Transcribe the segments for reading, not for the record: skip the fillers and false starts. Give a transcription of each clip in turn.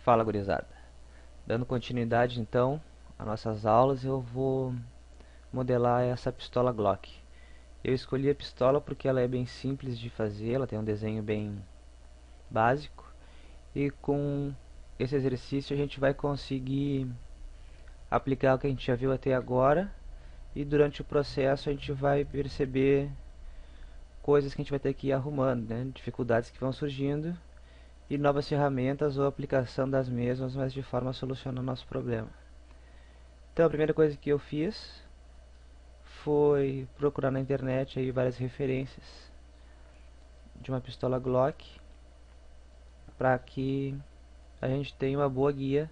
Fala, gurizada. Dando continuidade então às nossas aulas, eu vou modelar essa pistola Glock. Eu escolhi a pistola porque ela é bem simples de fazer, ela tem um desenho bem básico e com esse exercício a gente vai conseguir aplicar o que a gente já viu até agora e durante o processo a gente vai perceber coisas que a gente vai ter que ir arrumando, né? Dificuldades que vão surgindo e novas ferramentas ou aplicação das mesmas, mas de forma a solucionar o nosso problema. Então a primeira coisa que eu fiz foi procurar na internet aí várias referências de uma pistola Glock para que a gente tenha uma boa guia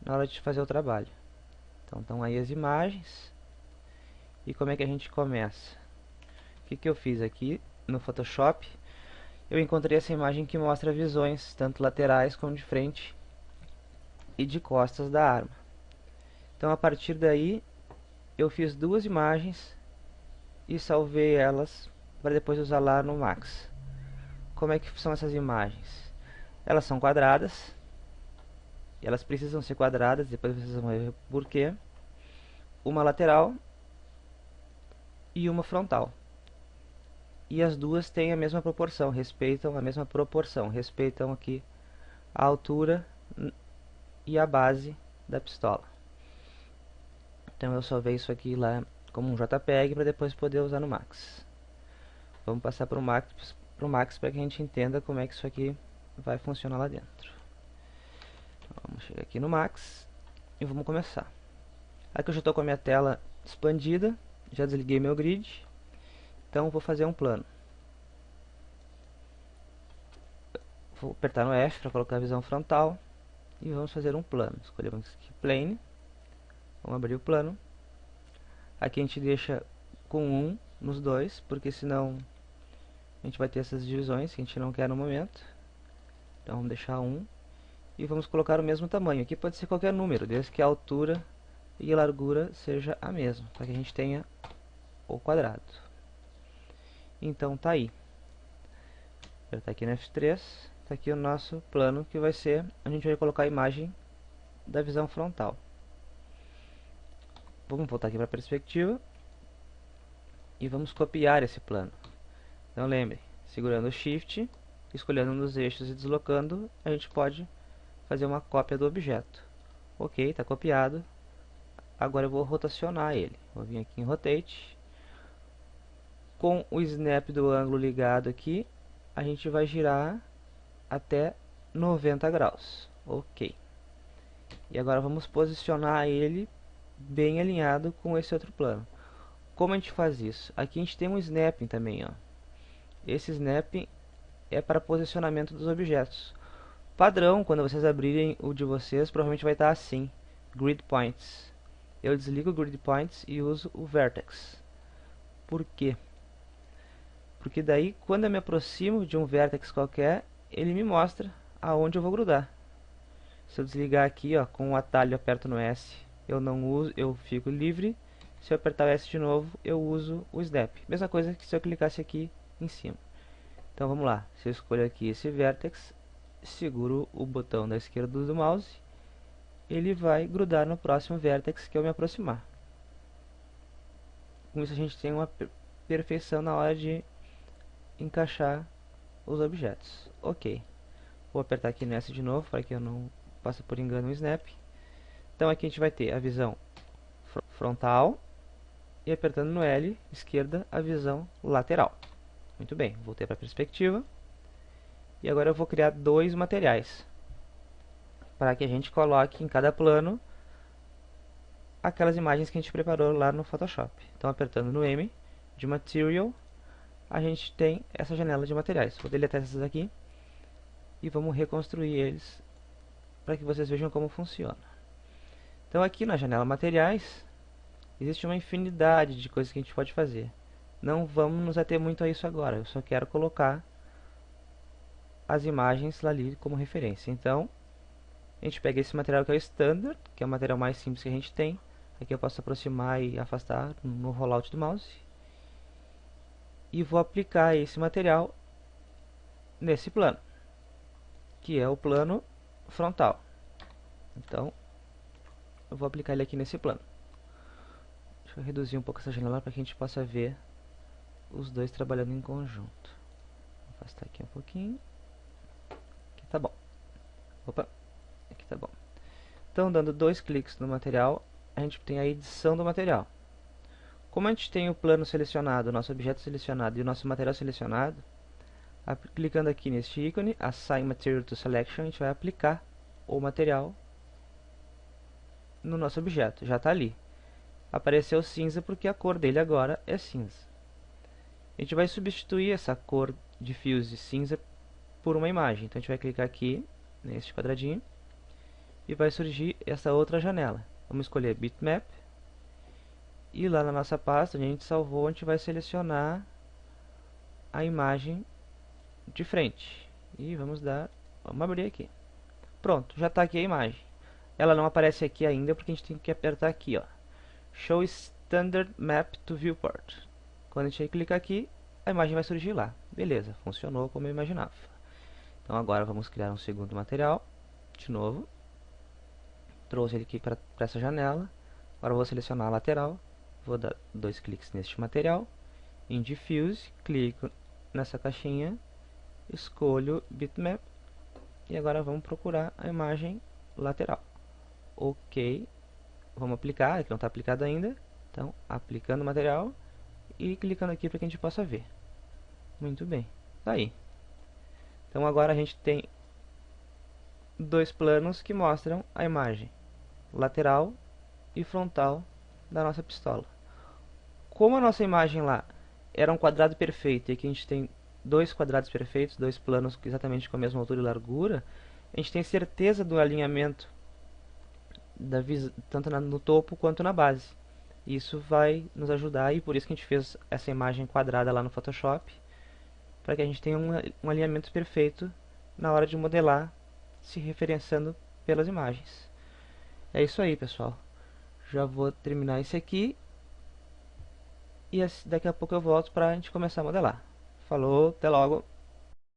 na hora de fazer o trabalho. Então estão aí as imagens e como é que a gente começa. O que eu fiz aqui no Photoshop? Eu encontrei essa imagem que mostra visões tanto laterais como de frente e de costas da arma. Então a partir daí eu fiz duas imagens e salvei elas para depois usar lá no Max. Como é que são essas imagens? Elas são quadradas, e elas precisam ser quadradas, depois vocês vão ver porquê. Uma lateral e uma frontal. E as duas têm a mesma proporção, respeitam a mesma proporção, respeitam aqui a altura e a base da pistola. Então eu salvei isso aqui lá como um JPEG para depois poder usar no Max. Vamos passar para o Max para que a gente entenda como é que isso aqui vai funcionar lá dentro. Então, vamos chegar aqui no Max e vamos começar. Aqui eu já estou com a minha tela expandida, já desliguei meu grid, então vou fazer um plano. Vou apertar no F para colocar a visão frontal e vamos fazer um plano. Escolhemos aqui Plane, vamos abrir o plano. Aqui a gente deixa com 1 nos dois, porque senão a gente vai ter essas divisões que a gente não quer no momento. Então vamos deixar 1 e vamos colocar o mesmo tamanho. Aqui pode ser qualquer número, desde que a altura e a largura seja a mesma, para que a gente tenha o quadrado. Então tá aí. Apertar aqui no F3, tá aqui o nosso plano que vai ser, a gente vai colocar a imagem da visão frontal. Vamos voltar aqui para a perspectiva e vamos copiar esse plano. Então lembre, segurando o Shift, escolhendo um dos eixos e deslocando, a gente pode fazer uma cópia do objeto. Ok, está copiado. Agora eu vou rotacionar ele. Vou vir aqui em Rotate. Com o snap do ângulo ligado aqui, a gente vai girar até 90 graus. Ok. E agora vamos posicionar ele bem alinhado com esse outro plano. Como a gente faz isso? Aqui a gente tem um snapping também, ó. Esse snapping é para posicionamento dos objetos. Padrão, quando vocês abrirem o de vocês, provavelmente vai estar assim, Grid Points. Eu desligo o Grid Points e uso o Vertex. Por quê? Porque daí, quando eu me aproximo de um Vertex qualquer, ele me mostra aonde eu vou grudar. Se eu desligar aqui, ó, com o atalho eu aperto no S, eu não uso, eu fico livre. Se eu apertar o S de novo, eu uso o Snap. Mesma coisa que se eu clicasse aqui em cima. Então vamos lá, se eu escolho aqui esse Vertex, seguro o botão da esquerda do mouse, ele vai grudar no próximo Vertex que eu me aproximar. Com isso a gente tem uma perfeição na hora de encaixar os objetos. Ok, vou apertar aqui nessa de novo para que eu não passe por engano o Snap. Então aqui a gente vai ter a visão frontal e apertando no L, esquerda, a visão lateral. Muito bem, voltei para a perspectiva. E agora eu vou criar dois materiais para que a gente coloque em cada plano aquelas imagens que a gente preparou lá no Photoshop. Então apertando no M de Material, a gente tem essa janela de materiais. Vou deletar essas aqui e vamos reconstruir eles para que vocês vejam como funciona. Então aqui na janela Materiais existe uma infinidade de coisas que a gente pode fazer. Não vamos nos ater muito a isso agora, eu só quero colocar as imagens lá ali como referência. Então, a gente pega esse material que é o Standard, que é o material mais simples que a gente tem. Aqui eu posso aproximar e afastar no rollout do mouse. E vou aplicar esse material nesse plano, que é o plano frontal. Então, eu vou aplicar ele aqui nesse plano. Deixa eu reduzir um pouco essa janela para que a gente possa ver os dois trabalhando em conjunto. Vou afastar aqui um pouquinho. Aqui tá bom. Opa, aqui tá bom. Então, dando 2 cliques no material, a gente tem a edição do material. Como a gente tem o plano selecionado, o nosso objeto selecionado e o nosso material selecionado, clicando aqui neste ícone, Assign Material to Selection, a gente vai aplicar o material no nosso objeto. Já está ali. Apareceu cinza porque a cor dele agora é cinza. A gente vai substituir essa cor diffuse cinza por uma imagem. Então a gente vai clicar aqui neste quadradinho e vai surgir essa outra janela. Vamos escolher Bitmap e lá na nossa pasta onde a gente salvou, a gente vai selecionar a imagem de frente e vamos abrir aqui. Pronto, já está aqui a imagem. Ela não aparece aqui ainda porque a gente tem que apertar aqui, ó, Show Standard Map to Viewport. Quando a gente clicar aqui, a imagem vai surgir lá. Beleza, funcionou como eu imaginava. Então agora vamos criar um segundo material. De novo. Trouxe ele aqui para essa janela. Agora eu vou selecionar a lateral. Vou dar 2 cliques neste material. Em Diffuse, clico nessa caixinha. Escolho Bitmap. E agora vamos procurar a imagem lateral. Ok. Vamos aplicar, aqui não está aplicado ainda. Então, aplicando o material e clicando aqui para que a gente possa ver. Muito bem, tá aí. Então agora a gente tem 2 planos que mostram a imagem lateral e frontal da nossa pistola. Como a nossa imagem lá era um quadrado perfeito e aqui a gente tem 2 quadrados perfeitos, 2 planos exatamente com a mesma altura e largura, a gente tem certeza do alinhamento tanto no topo quanto na base. Isso vai nos ajudar e por isso que a gente fez essa imagem quadrada lá no Photoshop, para que a gente tenha um alinhamento perfeito na hora de modelar, se referenciando pelas imagens. É isso aí, pessoal. Já vou terminar esse aqui e daqui a pouco eu volto para a gente começar a modelar. Falou, até logo!